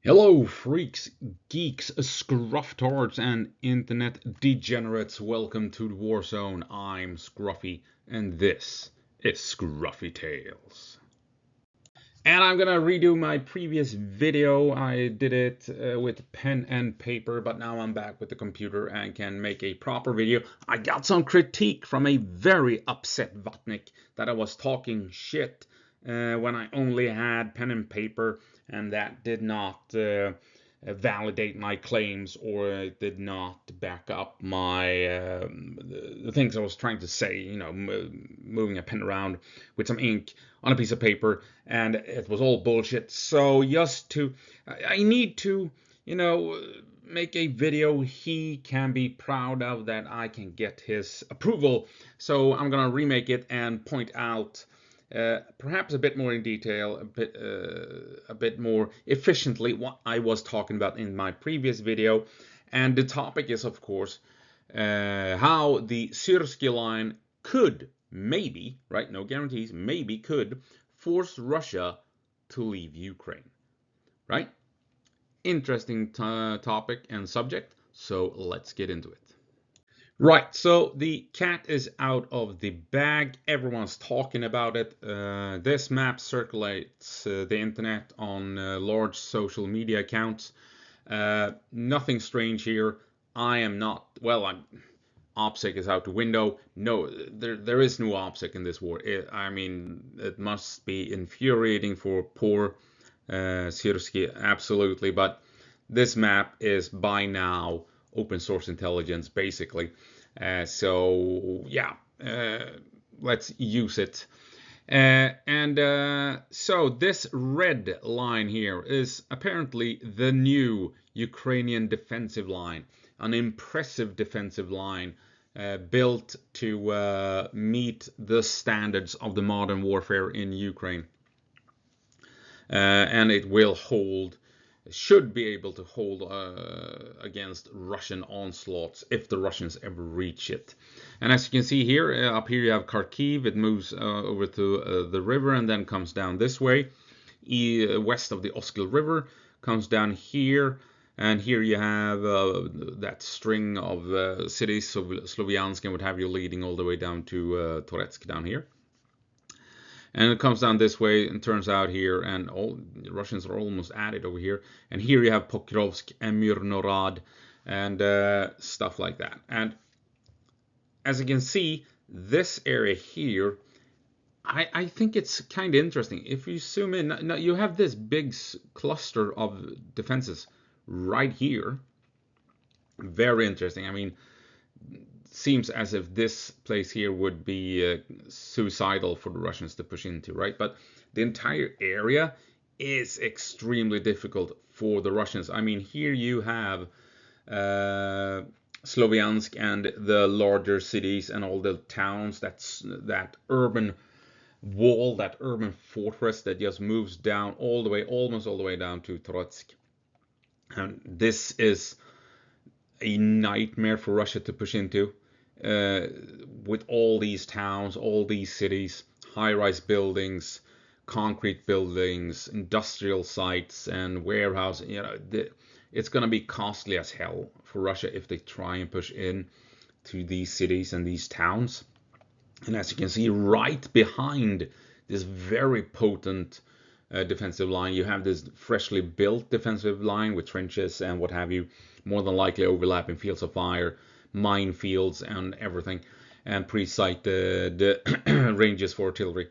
Hello, freaks, geeks, scrufftards, and internet degenerates. Welcome to the War Zone. I'm Scruffy, and this is Scruffy Tales. And I'm gonna redo my previous video. I did it with pen and paper, but now I'm back with the computer and can make a proper video. I got some critique from a very upset Vatnik that I was talking shit when I only had pen and paper, and that did not validate my claims, or it did not back up my the things I was trying to say. You know, moving a pen around with some ink on a piece of paper, and it was all bullshit. So I need to, you know, make a video he can be proud of, that I can get his approval. So I'm gonna remake it and point out perhaps a bit more in detail, a bit more efficiently what I was talking about in my previous video. And the topic is, of course, how the Syrsky line could, maybe, right, no guarantees, maybe could force Russia to leave Ukraine, right? Interesting topic and subject, so let's get into it. Right, so the cat is out of the bag. Everyone's talking about it. This map circulates the internet on large social media accounts. Nothing strange here. I am not, well, OPSEC is out the window. No, there is no OPSEC in this war. I mean, it must be infuriating for poor Syrsky, absolutely. But this map is by now open source intelligence, basically. So yeah, let's use it. So this red line here is apparently the new Ukrainian defensive line, an impressive defensive line built to meet the standards of the modern warfare in Ukraine. And it will hold, should be able to hold against Russian onslaughts if the Russians ever reach it. And as you can see here, up here you have Kharkiv. It moves over to the river and then comes down this way, west of the Oskil River, comes down here. And here you have that string of cities, so Sloviansk and what have you, leading all the way down to Toretsk down here. And it comes down this way and turns out here, and all the Russians are almost at it over here. And here you have Pokrovsk and Mirnorad and stuff like that. And as you can see, this area here, I think it's kind of interesting. If you zoom in, now you have this big cluster of defenses right here. Very interesting. I mean, seems as if this place here would be suicidal for the Russians to push into, right? But the entire area is extremely difficult for the Russians. I mean, here you have Sloviansk and the larger cities and all the towns. That's that urban wall, that urban fortress that just moves down all the way, almost all the way down to Troitsk. And this is a nightmare for Russia to push into, with all these towns, all these cities, high-rise buildings, concrete buildings, industrial sites, and warehouses. You know, it's going to be costly as hell for Russia if they try and push in to these cities and these towns. And as you can see, right behind this very potent defensive line, you have this freshly built defensive line with trenches and what have you, more than likely overlapping fields of fire, minefields, and everything, and pre-sighted ranges for artillery.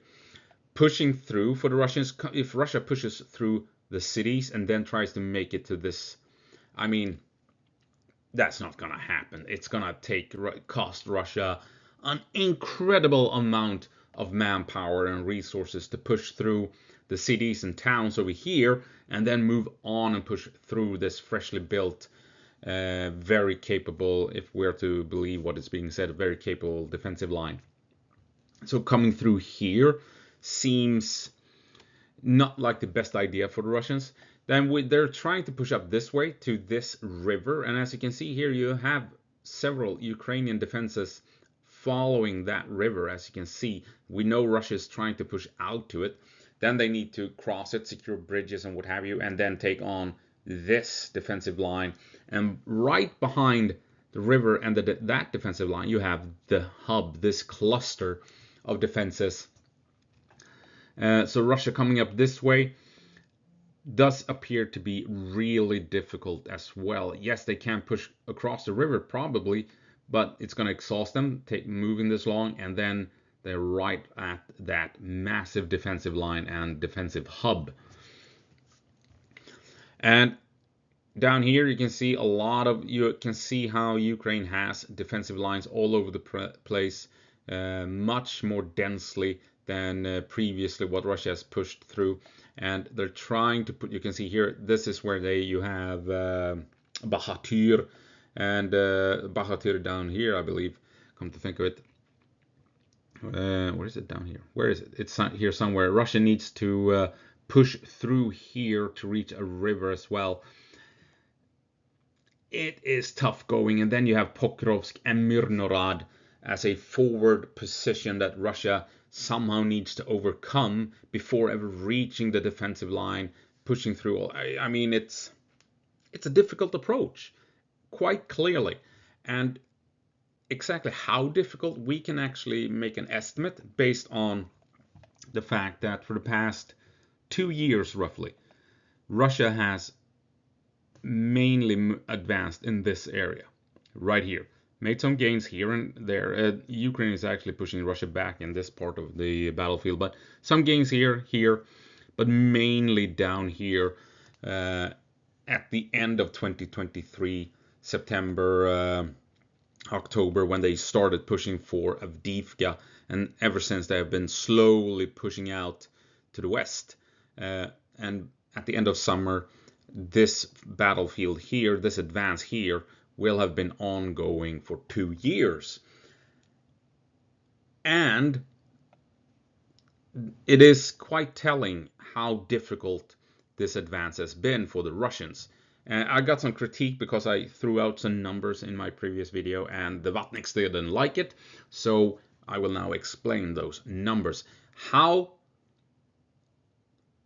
Pushing through for the Russians, if Russia pushes through the cities and then tries to make it to this, I mean, that's not gonna happen. It's gonna cost Russia an incredible amount of manpower and resources to push through the cities and towns over here and then move on and push through this freshly built, very capable, if we're to believe what is being said, very capable defensive line. So coming through here seems not like the best idea for the Russians. Then they're trying to push up this way to this river, and as you can see here, you have several Ukrainian defenses following that river. As you can see, we know Russia is trying to push out to it. Then they need to cross it, secure bridges and what have you, and then take on this defensive line, and right behind the river and that defensive line, you have the hub, this cluster of defenses. So Russia coming up this way does appear to be really difficult as well. Yes, they can push across the river probably, but it's going to exhaust them moving this long, and then they're right at that massive defensive line and defensive hub. And down here you can see you can see how Ukraine has defensive lines all over the place, much more densely than previously what Russia has pushed through. And they're trying to put, you can see here, this is where you have Bahatyr, and Bahatyr down here, I believe, come to think of it. Where is it down here? Where is it? It's here somewhere. Russia needs to push through here to reach a river as well. It is tough going. And then you have Pokrovsk and Mirnorad as a forward position that Russia somehow needs to overcome before ever reaching the defensive line, pushing through. I mean, it's a difficult approach, quite clearly. And exactly how difficult, we can actually make an estimate based on the fact that for the past 2 years roughly, Russia has mainly advanced in this area right here, made some gains here and there. Ukraine is actually pushing Russia back in this part of the battlefield, but some gains here, but mainly down here at the end of 2023, September, October, when they started pushing for Avdiivka, and ever since they have been slowly pushing out to the west. And at the end of summer, this battlefield here, this advance here, will have been ongoing for 2 years. And it is quite telling how difficult this advance has been for the Russians. I got some critique because I threw out some numbers in my previous video, and the Vatniks didn't like it. So I will now explain those numbers. How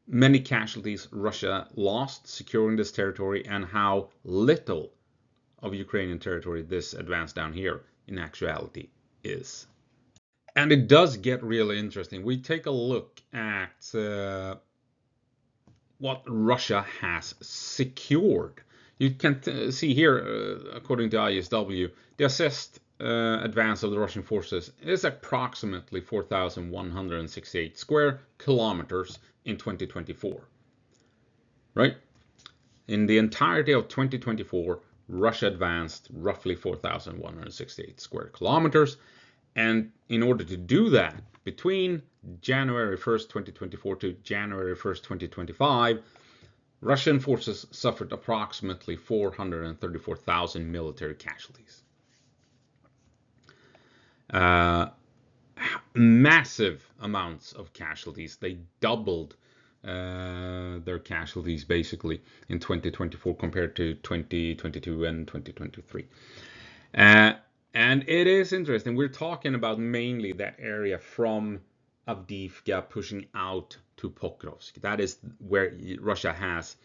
many casualties Russia lost securing this territory, and how little of Ukrainian territory this advance down here in actuality is. And it does get really interesting. We take a look at what Russia has secured. You can see here, according to ISW, the assessed advance of the Russian forces is approximately 4,168 square kilometers in 2024. Right? In the entirety of 2024, Russia advanced roughly 4,168 square kilometers. And in order to do that, between January 1st, 2024 to January 1st, 2025, Russian forces suffered approximately 434,000 military casualties. Massive amounts of casualties. They doubled their casualties basically in 2024 compared to 2022 and 2023. And it is interesting. We're talking about mainly that area from Avdiivka pushing out to Pokrovsk. That is where Russia has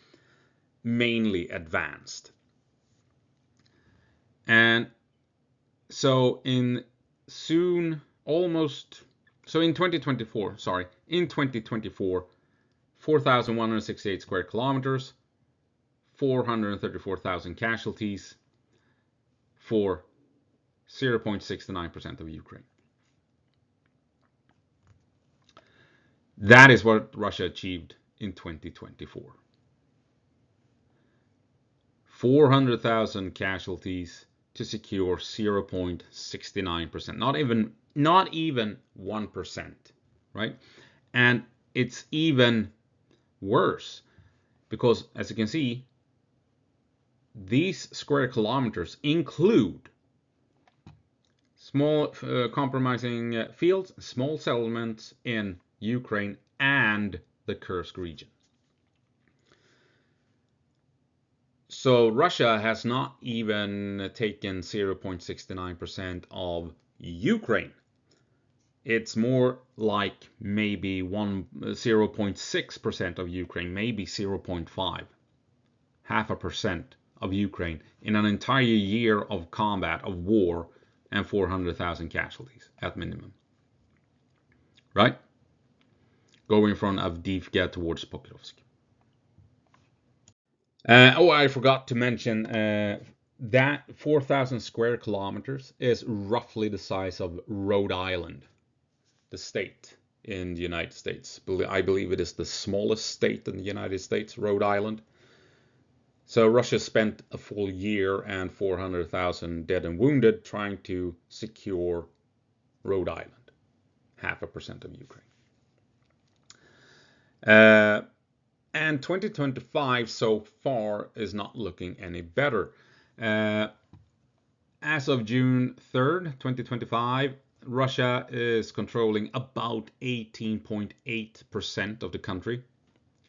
mainly advanced. And so in 2024, 4,168 square kilometers, 434,000 casualties for 0.69% of Ukraine. That is what Russia achieved in 2024. 400,000 casualties to secure 0.69%. Not even 1%, right? And it's even worse because, as you can see, these square kilometers include small compromising fields, small settlements in Ukraine and the Kursk region. So Russia has not even taken 0.69% of Ukraine. It's more like maybe 0.6% of Ukraine, maybe 0.5%. 0.5% of Ukraine in an entire year of combat, of war, and 400,000 casualties at minimum. Right? Going from Avdiivka towards Pokrovsk. I forgot to mention that 4,000 square kilometers is roughly the size of Rhode Island, the state in the United States. I believe it is the smallest state in the United States, Rhode Island. So Russia spent a full year and 400,000 dead and wounded trying to secure Rhode Island, 0.5% of Ukraine. And 2025 so far is not looking any better. As of June 3rd, 2025, Russia is controlling about 18.8% of the country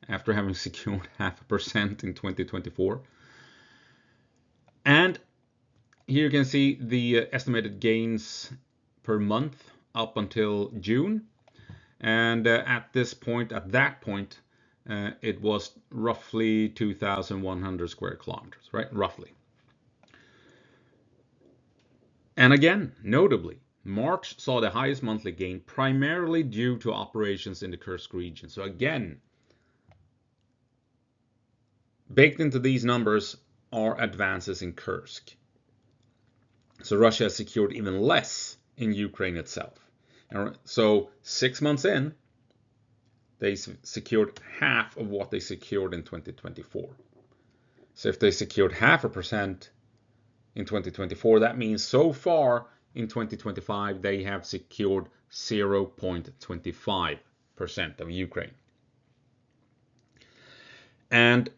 after having secured 0.5% in 2024. And here you can see the estimated gains per month up until June. And at that point, it was roughly 2,100 square kilometers, right? Roughly. And again, notably, March saw the highest monthly gain, primarily due to operations in the Kursk region. So again, baked into these numbers are advances in Kursk. So Russia has secured even less in Ukraine itself. And so 6 months in, they secured half of what they secured in 2024. So if they secured 0.5% in 2024, that means so far in 2025 they have secured 0.25% of Ukraine. And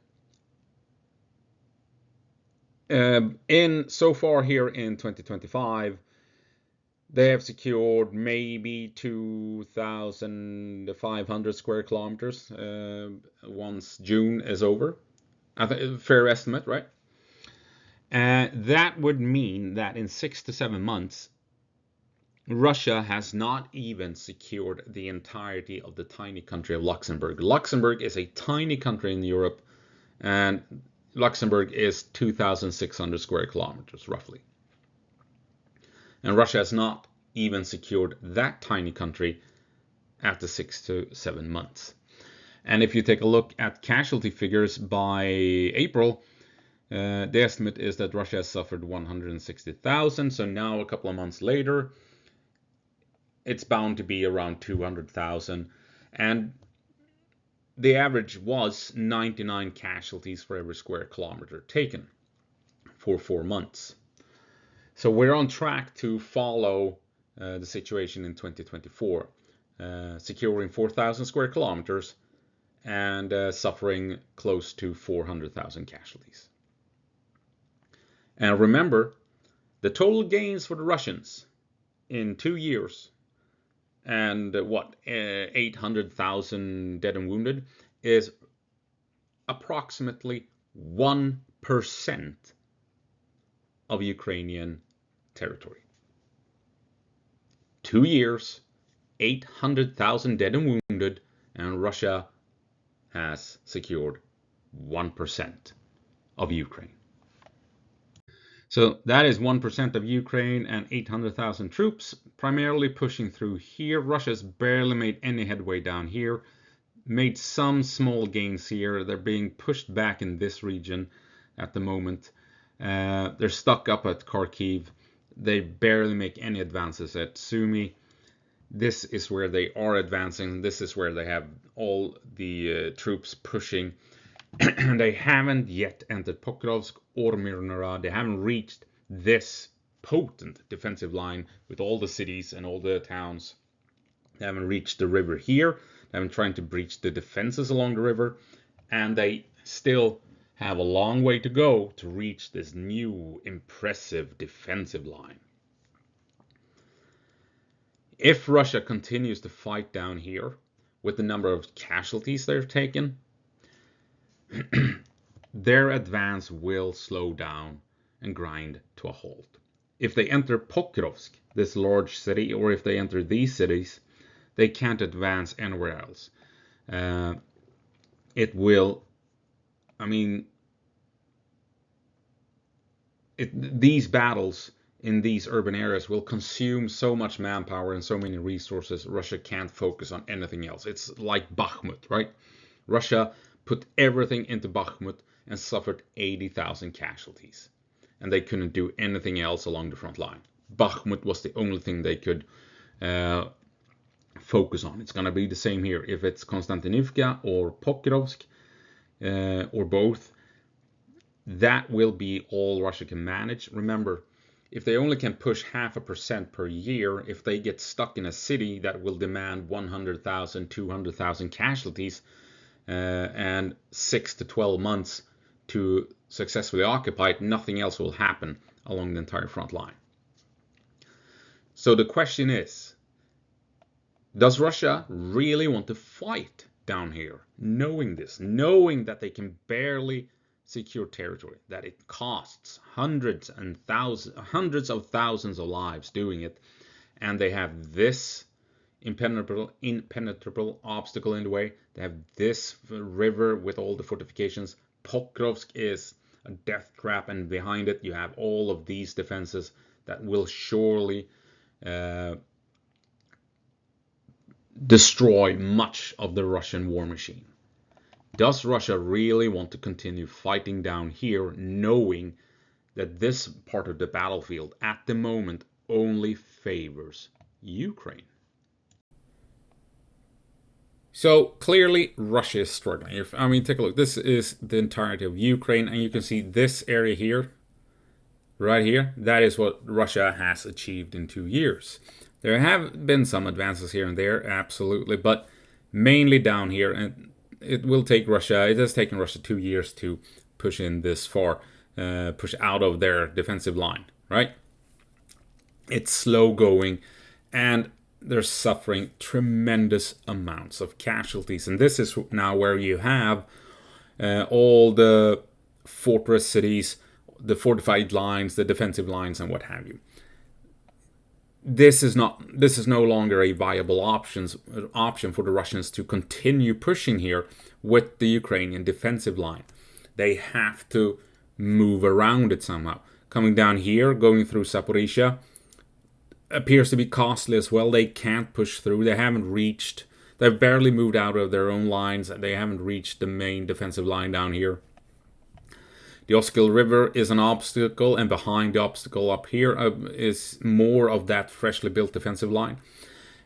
so far here in 2025, they have secured maybe 2,500 square kilometers once June is over. I think fair estimate, right? That would mean that in 6 to 7 months, Russia has not even secured the entirety of the tiny country of Luxembourg. Luxembourg is a tiny country in Europe, and Luxembourg is 2,600 square kilometers, roughly. And Russia has not even secured that tiny country after 6 to 7 months. And if you take a look at casualty figures by April, the estimate is that Russia has suffered 160,000. So now, a couple of months later, it's bound to be around 200,000. And the average was 99 casualties for every square kilometer taken for 4 months. So we're on track to follow the situation in 2024, securing 4,000 square kilometers and suffering close to 400,000 casualties. And remember, the total gains for the Russians in 2 years and 800,000 dead and wounded is approximately 1% of Ukrainian territory. 2 years, 800,000 dead and wounded, and Russia has secured 1% of Ukraine. So that is 1% of Ukraine and 800,000 troops primarily pushing through here. Russia's barely made any headway down here, made some small gains here. They're being pushed back in this region at the moment. They're stuck up at Kharkiv. They barely make any advances at Sumy. This is where they are advancing. This is where they have all the troops pushing. They haven't yet entered Pokrovsk or Mirnora. They haven't reached this potent defensive line with all the cities and all the towns. They haven't reached the river here. They haven't tried to breach the defenses along the river. And they still have a long way to go to reach this new impressive defensive line. If Russia continues to fight down here with the number of casualties they've taken, their advance will slow down and grind to a halt. If they enter Pokrovsk, this large city, or if they enter these cities, they can't advance anywhere else. It will, these battles in these urban areas will consume so much manpower and so many resources. Russia can't focus on anything else. It's like Bakhmut, right? Russia put everything into Bakhmut and suffered 80,000 casualties, and they couldn't do anything else along the front line. Bakhmut was the only thing they could focus on. It's going to be the same here. If it's Konstantinivka or Pokrovsk or both, that will be all Russia can manage. Remember, if they only can push 0.5% per year, if they get stuck in a city that will demand 100,000, 200,000 casualties and 6 to 12 months to successfully occupy it, nothing else will happen along the entire front line. So the question is, does Russia really want to fight down here, knowing this, knowing that they can barely secure territory, that it costs hundreds of thousands of lives doing it, and they have this impenetrable obstacle in the way. They have this river with all the fortifications. Pokrovsk is a death trap, and behind it you have all of these defenses that will surely destroy much of the Russian war machine. Does Russia really want to continue fighting down here, knowing that this part of the battlefield at the moment only favors Ukraine? So clearly Russia is struggling. Take a look. This is the entirety of Ukraine, and you can see this area here, right here. That is what Russia has achieved in 2 years. There have been some advances here and there, absolutely, but mainly down here, and it has taken Russia 2 years to push in this far, push out of their defensive line, right? It's slow going, and they're suffering tremendous amounts of casualties. And this is now where you have all the fortress cities, the fortified lines, the defensive lines, and what have you. This is no longer a viable option for the Russians to continue pushing here with the Ukrainian defensive line. They have to move around it somehow. Coming down here, going through Zaporizhia, appears to be costly as well. They can't push through. They've barely moved out of their own lines. They haven't reached the main defensive line down here. The Oskil River is an obstacle, and behind the obstacle up here is more of that freshly built defensive line.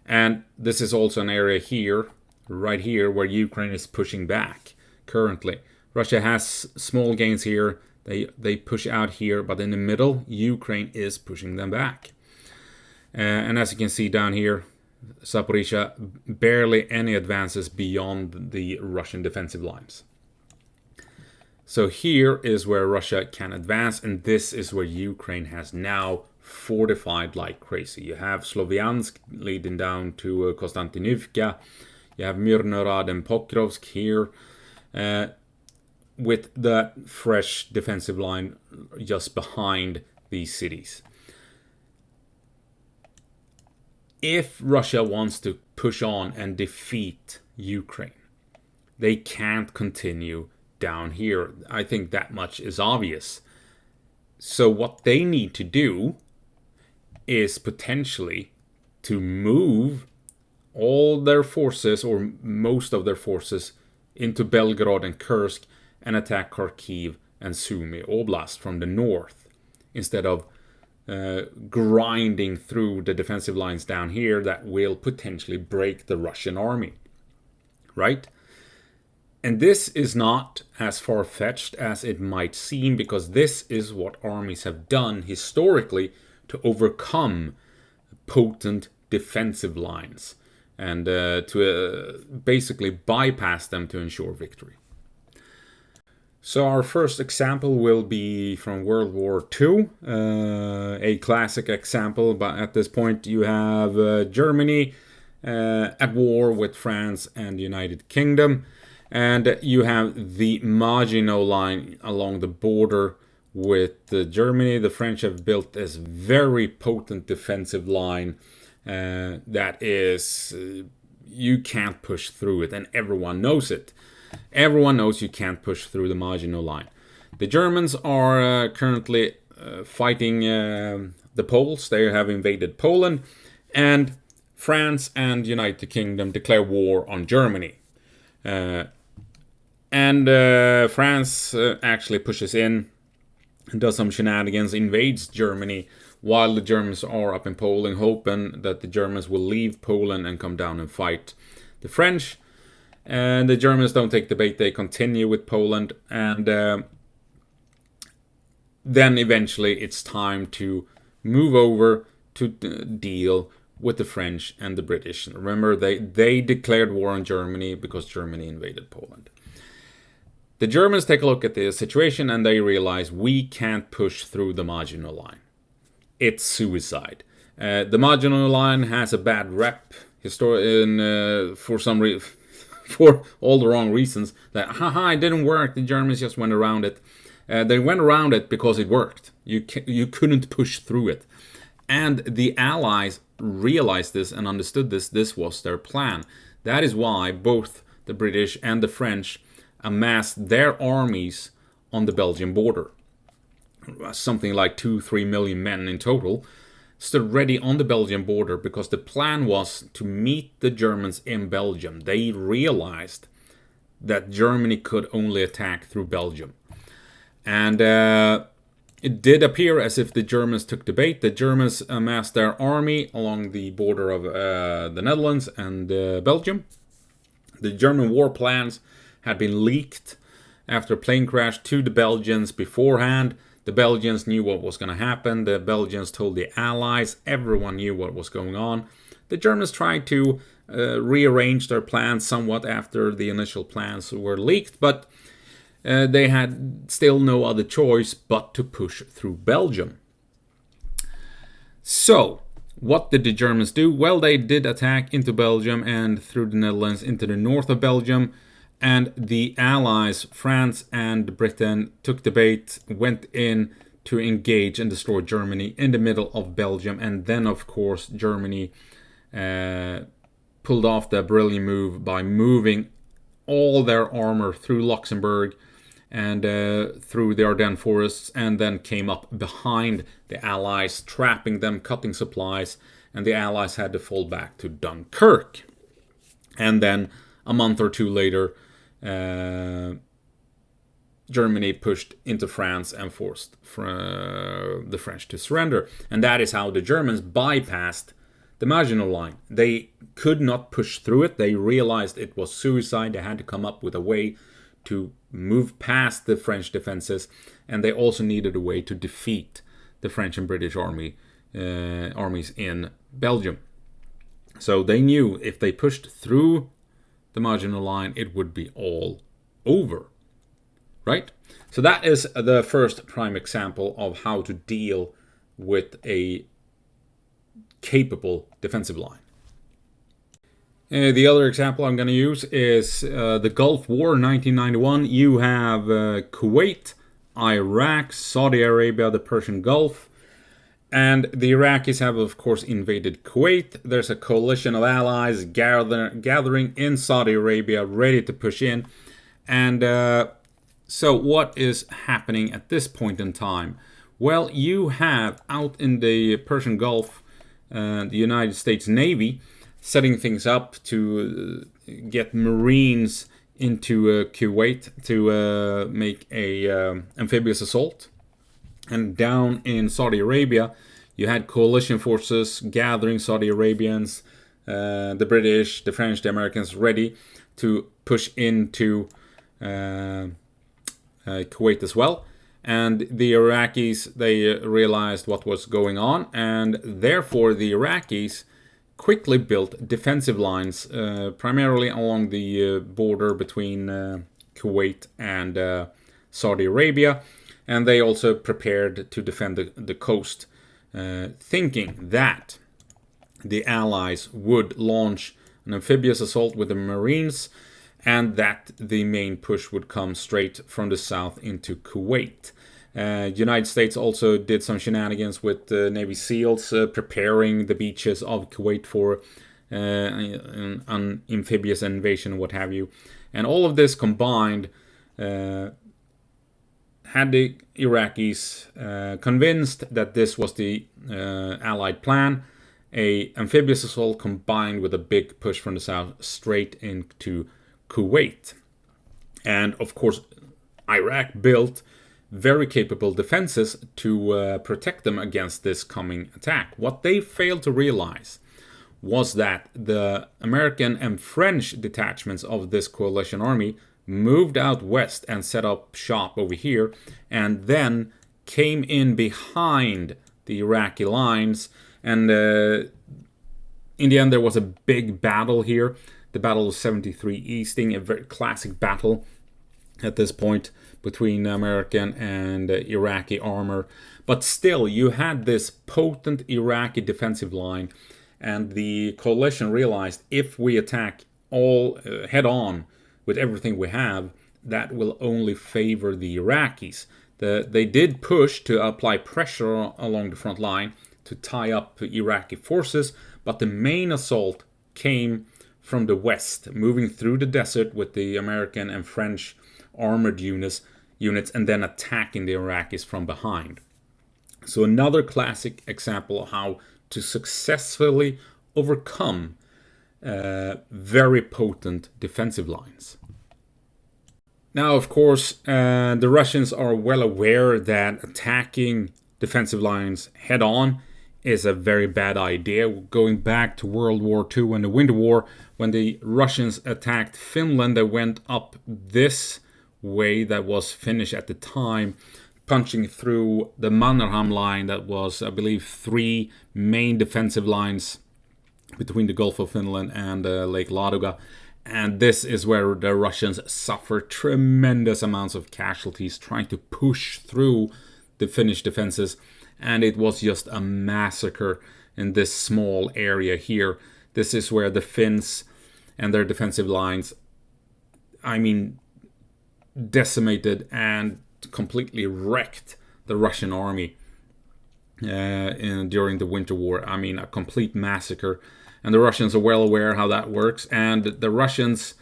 And this is also an area here, right here, where Ukraine is pushing back currently. Russia has small gains here. They push out here, but in the middle, Ukraine is pushing them back. And as you can see down here, Zaporizhia, barely any advances beyond the Russian defensive lines. So here is where Russia can advance, and this is where Ukraine has now fortified like crazy. You have Sloviansk leading down to Konstantinivka. You have Mirnorod and Pokrovsk here, with the fresh defensive line just behind these cities. If Russia wants to push on and defeat Ukraine, they can't continue down here. I think that much is obvious. So what they need to do is potentially to move all their forces, or most of their forces, into Belgorod and Kursk and attack Kharkiv and Sumy Oblast from the north, instead of grinding through the defensive lines down here that will potentially break the Russian army, right? And this is not as far-fetched as it might seem, because this is what armies have done historically to overcome potent defensive lines and to basically bypass them to ensure victory. So our first example will be from World War II, a classic example, but at this point you have Germany at war with France and the United Kingdom. And you have the Maginot Line along the border with Germany. The French have built this very potent defensive line that is, you can't push through it, and everyone knows it. Everyone knows you can't push through the Maginot Line. The Germans are currently fighting the Poles. They have invaded Poland, and France and United Kingdom declare war on Germany. France actually pushes in and does some shenanigans, invades Germany, while the Germans are up in Poland, hoping that the Germans will leave Poland and come down and fight the French. And the Germans don't take the bait, they continue with Poland, and then eventually it's time to move over to deal with the French and the British. Remember, they declared war on Germany because Germany invaded Poland. The Germans take a look at the situation and they realize we can't push through the Maginot Line. It's suicide. The Maginot Line has a bad rep for for all the wrong reasons. That it didn't work. The Germans just went around it. They went around it because it worked. You couldn't push through it, and the Allies realized this and understood this. This was their plan. That is why both the British and the French amassed their armies on the Belgian border. Something like 2-3 million men in total stood ready on the Belgian border because the plan was to meet the Germans in Belgium. They realized that Germany could only attack through Belgium. And it did appear as if the Germans took the bait. The Germans amassed their army along the border of the Netherlands and Belgium. The German war plans had been leaked after a plane crash to the Belgians beforehand. The Belgians knew what was going to happen. The Belgians told the Allies. Everyone knew what was going on. The Germans tried to rearrange their plans somewhat after the initial plans were leaked, but they had still no other choice but to push through Belgium. So, what did the Germans do? Well, they did attack into Belgium and through the Netherlands into the north of Belgium. And the Allies, France and Britain, took the bait, went in to engage and destroy Germany in the middle of Belgium. And then, of course, Germany pulled off their brilliant move by moving all their armor through Luxembourg and through the Ardennes forests, and then came up behind the Allies, trapping them, cutting supplies, and the Allies had to fall back to Dunkirk. And then a month or two later, Germany pushed into France and forced the French to surrender. And that is how the Germans bypassed the Maginot Line. They could not push through it. They realized it was suicide. They had to come up with a way to move past the French defenses, and they also needed a way to defeat the French and British armies in Belgium. So they knew if they pushed through the Maginot Line, it would be all over, right? So that is the first prime example of how to deal with a capable defensive line. The other example I'm going to use is the Gulf War 1991. You have Kuwait, Iraq, Saudi Arabia, the Persian Gulf. And the Iraqis have, of course, invaded Kuwait. There's a coalition of allies gathering in Saudi Arabia, ready to push in. And so what is happening at this point in time? Well, you have out in the Persian Gulf, the United States Navy setting things up to get Marines into Kuwait to make a amphibious assault. And down in Saudi Arabia, you had coalition forces gathering Saudi Arabians, the British, the French, the Americans ready to push into Kuwait as well. And the Iraqis, they realized what was going on, and therefore the Iraqis quickly built defensive lines, primarily along the border between Kuwait and Saudi Arabia. And they also prepared to defend the coast, thinking that the Allies would launch an amphibious assault with the Marines, and that the main push would come straight from the south into Kuwait. The United States also did some shenanigans with Navy SEALs, preparing the beaches of Kuwait for an amphibious invasion, what have you. And all of this combined had had the Iraqis convinced that this was the Allied plan, a amphibious assault combined with a big push from the south straight into Kuwait. And of course, Iraq built very capable defenses to protect them against this coming attack. What they failed to realize was that the American and French detachments of this coalition army moved out west and set up shop over here, and then came in behind the Iraqi lines. And in the end, there was a big battle here, the Battle of 73 Easting, a very classic battle at this point between American and Iraqi armor. But still, you had this potent Iraqi defensive line, and the coalition realized if we attack all head on with everything we have, that will only favor the Iraqis. They did push to apply pressure along the front line to tie up Iraqi forces, but the main assault came from the west, moving through the desert with the American and French armored units and then attacking the Iraqis from behind. So another classic example of how to successfully overcome very potent defensive lines. Now, of course, the Russians are well aware that attacking defensive lines head on is a very bad idea. Going back to World War II and the Winter War, when the Russians attacked Finland, they went up this way that was Finnish at the time, punching through the Mannerheim line that was, I believe, 3 main defensive lines between the Gulf of Finland and Lake Ladoga. And this is where the Russians suffered tremendous amounts of casualties trying to push through the Finnish defenses. And it was just a massacre in this small area here. This is where the Finns and their defensive lines, decimated and completely wrecked the Russian army during the Winter War. A complete massacre. And the Russians are well aware how that works. And the Russians,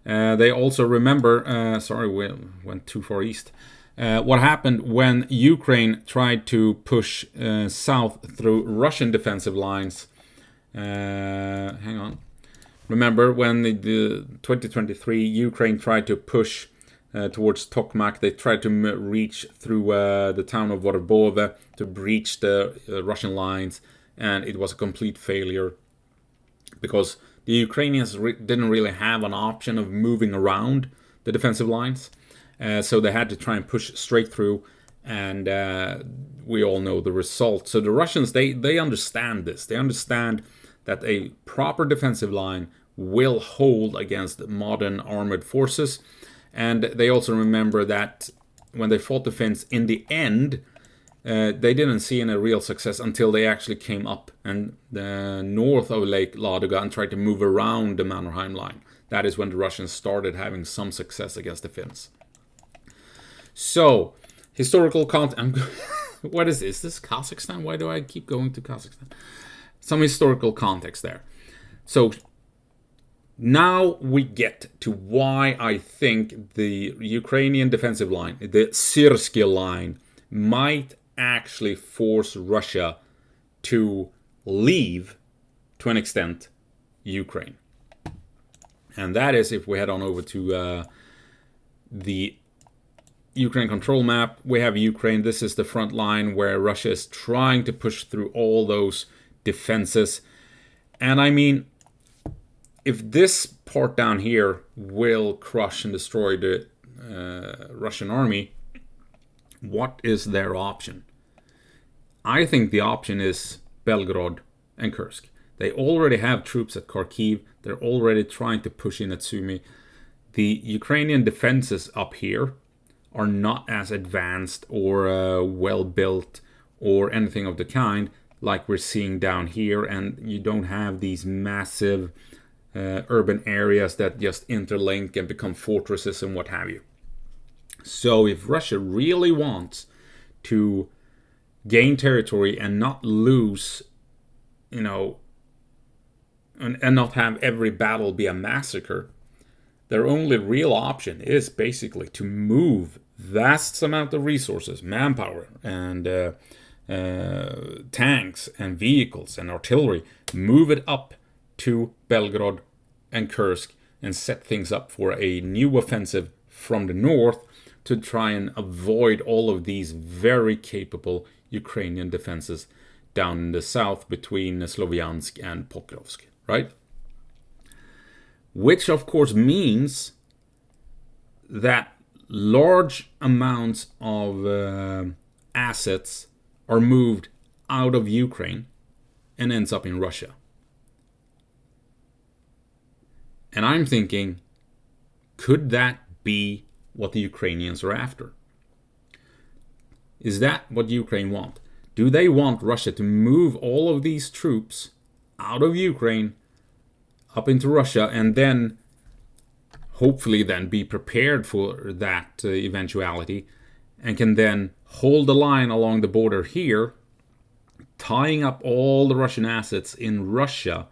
they also remember, we went too far east. What happened when Ukraine tried to push south through Russian defensive lines. Hang on. Remember when the 2023 Ukraine tried to push towards Tokmak. They tried to reach through the town of Vorbove to breach the Russian lines, and it was a complete failure because the Ukrainians didn't really have an option of moving around the defensive lines. So they had to try and push straight through, and we all know the result. So the Russians, they understand this. They understand that a proper defensive line will hold against modern armored forces. And they also remember that when they fought the Finns, in the end, they didn't see any real success until they actually came up and north of Lake Ladoga and tried to move around the Mannerheim line. That is when the Russians started having some success against the Finns. So, historical context. What is this? Is this Kazakhstan? Why do I keep going to Kazakhstan? Some historical context there. So, now we get to why I think the Ukrainian defensive line, the Syrsky line, might actually force Russia to leave, to an extent, Ukraine. And that is, if we head on over to the Ukraine control map, we have Ukraine. This is the front line where Russia is trying to push through all those defenses. And if this part down here will crush and destroy the Russian army, what is their option? I think the option is Belgorod and Kursk. They already have troops at Kharkiv. They're already trying to push in at Sumy. The Ukrainian defenses up here are not as advanced or well built or anything of the kind like we're seeing down here, and you don't have these massive urban areas that just interlink and become fortresses and what have you. So if Russia really wants to gain territory and not lose, and not have every battle be a massacre, their only real option is basically to move vast amount of resources, manpower, and tanks and vehicles and artillery, move it up to Belgorod and Kursk and set things up for a new offensive from the north to try and avoid all of these very capable Ukrainian defenses down in the south between Sloviansk and Pokrovsk, right? Which of course means that large amounts of assets are moved out of Ukraine and ends up in Russia. And I'm thinking, could that be what the Ukrainians are after? Is that what Ukraine want? Do they want Russia to move all of these troops out of Ukraine up into Russia and then hopefully then be prepared for that eventuality and can then hold the line along the border here, tying up all the Russian assets in Russia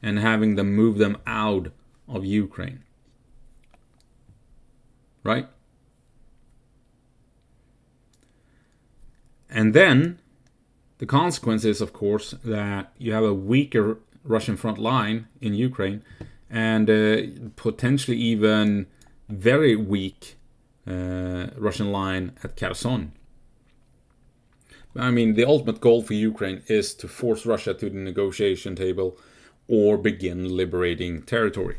and having them move them out of Ukraine? Right? And then the consequence is, of course, that you have a weaker Russian front line in Ukraine and potentially even very weak Russian line at Kherson. I mean, the ultimate goal for Ukraine is to force Russia to the negotiation table or begin liberating territory.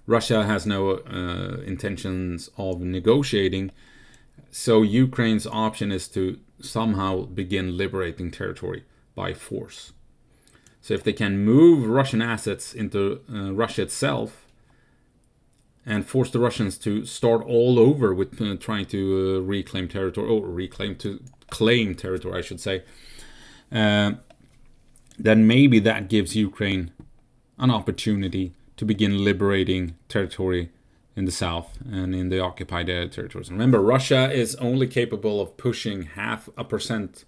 Russia has no intentions of negotiating, so Ukraine's option is to somehow begin liberating territory by force. So if they can move Russian assets into Russia itself and force the Russians to start all over with trying to reclaim territory, or claim territory, I should say, then maybe that gives Ukraine an opportunity to begin liberating territory in the south and in the occupied territories. Remember, Russia is only capable of pushing 0.5%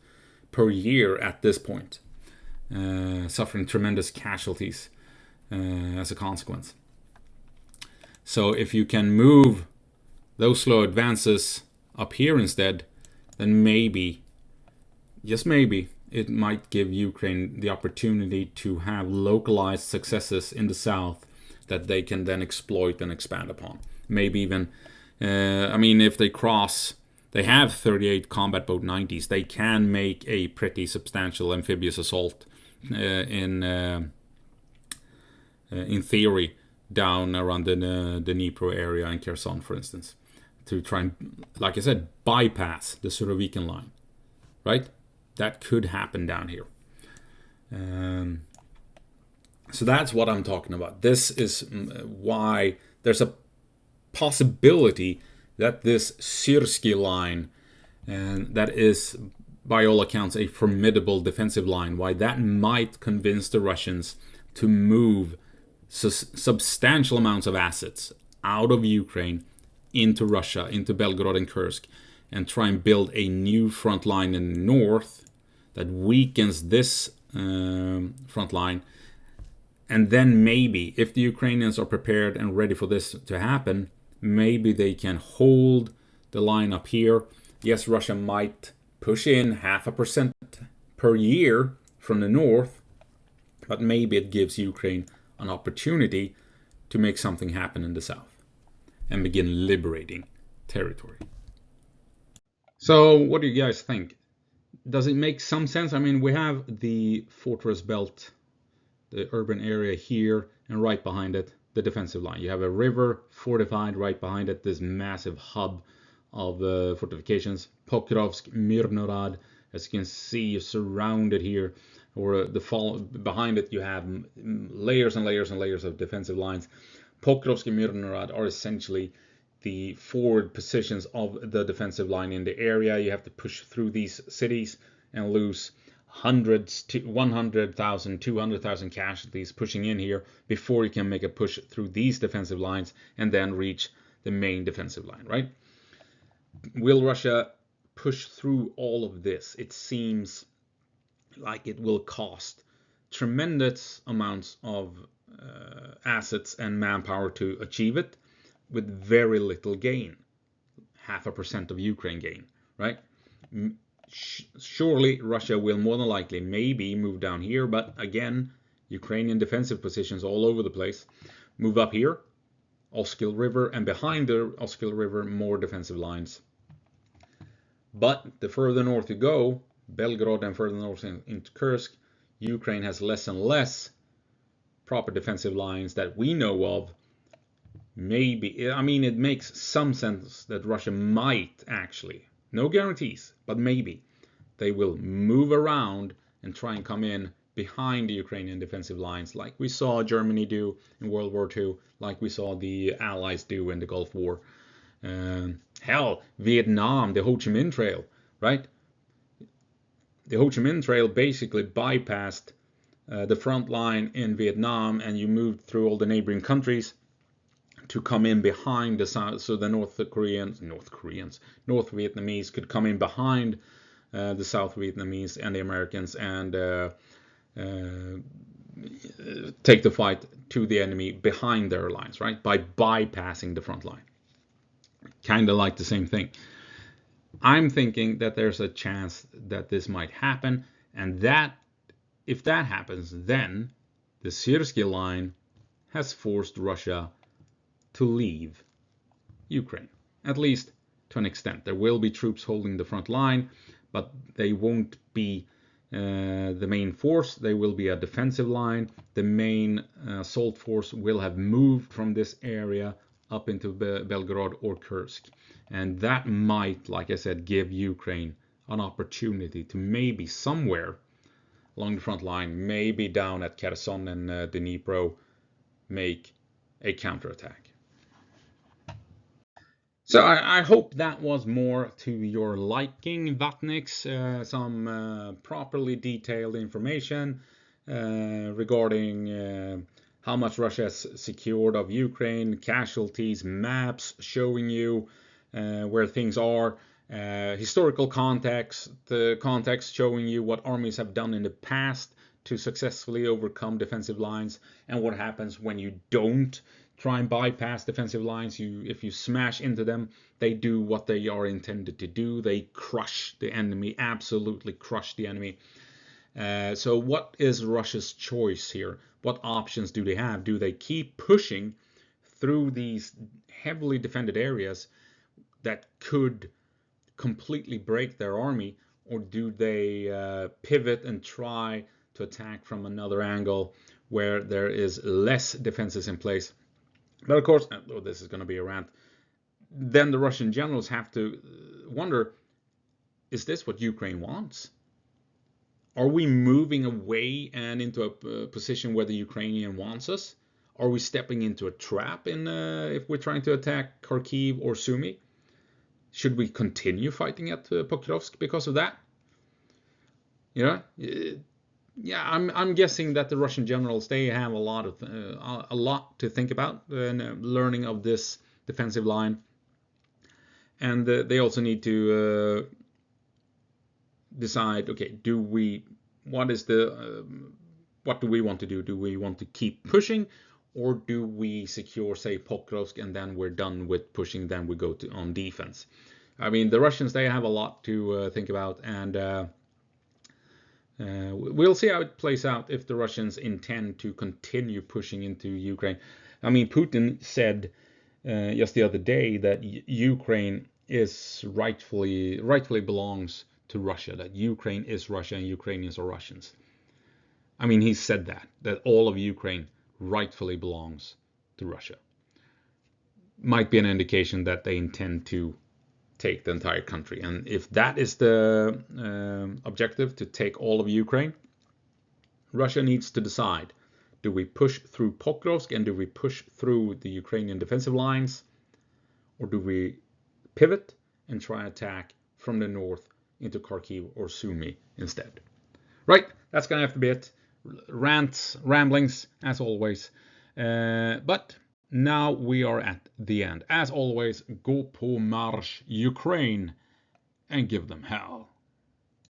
per year at this point, suffering tremendous casualties as a consequence. So if you can move those slow advances up here instead, then maybe, just maybe, it might give Ukraine the opportunity to have localized successes in the south that they can then exploit and expand upon. Maybe even, if they cross, they have 38 combat boat 90s. They can make a pretty substantial amphibious assault in theory down around the Dnipro area in Kherson, for instance, to try and, like I said, bypass the Surovikin line, right? That could happen down here. So that's what I'm talking about. This is why there's a possibility that this Syrsky line, and that is by all accounts a formidable defensive line, why that might convince the Russians to move substantial amounts of assets out of Ukraine into Russia, into Belgorod and Kursk, and try and build a new front line in the north that weakens this front line. And then maybe, if the Ukrainians are prepared and ready for this to happen, maybe they can hold the line up here. Yes, Russia might push in 0.5% per year from the north, but maybe it gives Ukraine an opportunity to make something happen in the south and begin liberating territory. So what do you guys think? Does it make some sense? I mean, we have the fortress belt, the urban area here, and right behind it, the defensive line. You have a river fortified right behind it, this massive hub of fortifications. Pokrovsk, Mirnorad, as you can see, surrounded here, or behind it you have layers and layers and layers of defensive lines. Pokrovsk and Mirnorad are essentially the forward positions of the defensive line in the area. You have to push through these cities and lose hundreds to 100,000, 200,000 casualties pushing in here before you can make a push through these defensive lines and then reach the main defensive line, right? Will Russia push through all of this? It seems like it will cost tremendous amounts of assets and manpower to achieve it with very little gain. 0.5% of Ukraine gain, right? Surely Russia will more than likely maybe move down here, but again, Ukrainian defensive positions all over the place. Move up here, Oskil River, and behind the Oskil River, more defensive lines. But the further north you go, Belgorod and further north into Kursk, Ukraine has less and less proper defensive lines that we know of. Maybe, I mean, it makes some sense that Russia might actually, no guarantees, but maybe they will move around and try and come in behind the Ukrainian defensive lines, like we saw Germany do in World War II, like we saw the Allies do in the Gulf War. Hell, Vietnam, the Ho Chi Minh Trail, right? The Ho Chi Minh Trail basically bypassed the front line in Vietnam, and you moved through all the neighboring countries to come in behind the South, so the North Vietnamese could come in behind the South Vietnamese and the Americans and take the fight to the enemy behind their lines, right? By bypassing the front line. Kind of like the same thing. I'm thinking that there's a chance that this might happen, and that if that happens, then the Syrsky line has forced Russia to leave Ukraine, at least to an extent. There will be troops holding the front line, but they won't be the main force. They will be a defensive line. The main assault force will have moved from this area up into Belgorod or Kursk. And that might, like I said, give Ukraine an opportunity to maybe somewhere along the front line, maybe down at Kherson and Dnipro, make a counterattack. So I hope that was more to your liking, Vatniks. Some properly detailed information regarding how much Russia has secured of Ukraine, casualties, maps showing you where things are, historical context, the context showing you what armies have done in the past to successfully overcome defensive lines, and what happens when you don't try and bypass defensive lines. If you smash into them, they do what they are intended to do. They crush the enemy, absolutely crush the enemy. So what is Russia's choice here? What options do they have? Do they keep pushing through these heavily defended areas that could completely break their army, or do they pivot and try to attack from another angle where there is less defenses in place? But of course, this is going to be a rant. Then the Russian generals have to wonder, is this what Ukraine wants? Are we moving away and into a position where the Ukrainian wants us? Are we stepping into a trap if we're trying to attack Kharkiv or Sumy? Should we continue fighting at Pokrovsk because of that? Yeah, I'm guessing that the Russian generals, they have a lot to think about in learning of this defensive line, and they also need to decide. Okay, what do we want to do? Do we want to keep pushing, or do we secure, say, Pokrovsk, and then we're done with pushing? Then we go on defense. I mean, the Russians, they have a lot to think about, and we'll see how it plays out if the Russians intend to continue pushing into Ukraine. I mean, Putin said just the other day that Ukraine is rightfully belongs to Russia, that Ukraine is Russia and Ukrainians are Russians. I mean, he said that all of Ukraine rightfully belongs to Russia. Might be an indication that they intend to take the entire country. And if that is the objective, to take all of Ukraine, Russia needs to decide, do we push through Pokrovsk and do we push through the Ukrainian defensive lines, or do we pivot and try and attack from the north into Kharkiv or Sumy instead? Right, that's going to have to be it. Rants, ramblings, as always. But now we are at the end. As always, go på marsch, Ukraine, and give them hell.